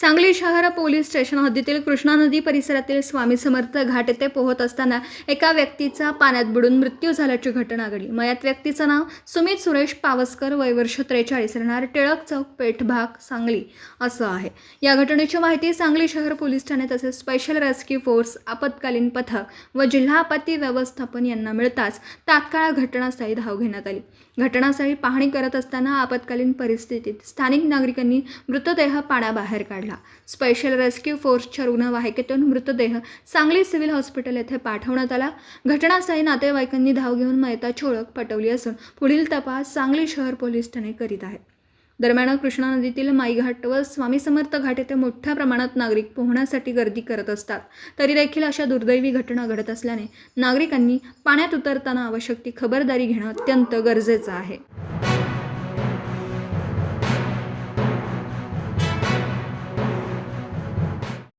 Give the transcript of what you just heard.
सांगली शहर police station हद्दीतील कृष्णा नदी परिसरातील स्वामी समर्थ घाट येथे पोहत असताना एका व्यक्तीचा पाण्यात बुडून मृत्यू झाल्याची घटना घडली। मयत व्यक्तीचं नाव सुमित सुरेश पावसकर, वय वर्ष 43, राहणार टिळक चौक, पेठ भाग, सांगली असं आहे। या घटनेची माहिती सांगली शहर पोलीस ठाणे तसेच स्पेशल रेस्क्यू फोर्स, आपत्कालीन पथक व जिल्हा आपत्ती व्यवस्थापन यांना मिळताच तात्काळ घटनास्थळी धाव घेण्यात आली। घटनास्थळी पाहणी करत असताना आपत्कालीन परिस्थितीत स्थानिक नागरिकांनी मृतदेह पाण्याबाहेर काढला। स्पेशल रेस्क्यू फोर्सच्या रुग्णवाहिकेतून मृतदेह सांगली सिव्हिल हॉस्पिटल येथे पाठवण्यात आला। घटनास्थळी नातेवाईकांनी धाव घेऊन मयताची ओळख पटवली असून पुढील तपास सांगली शहर पोलीस ठाणे करीत आहेत। दरम्यान कृष्णा नदीतील माईघाट व स्वामी समर्थ घाट येथे मोठ्या प्रमाणात नागरिक पोहण्यासाठी गर्दी करत असतात। तरी देखील अशा दुर्दैवी घटना घडत असल्याने नागरिकांनी पाण्यात उतरताना आवश्यक ती खबरदारी घेणं अत्यंत गरजेचं आहे।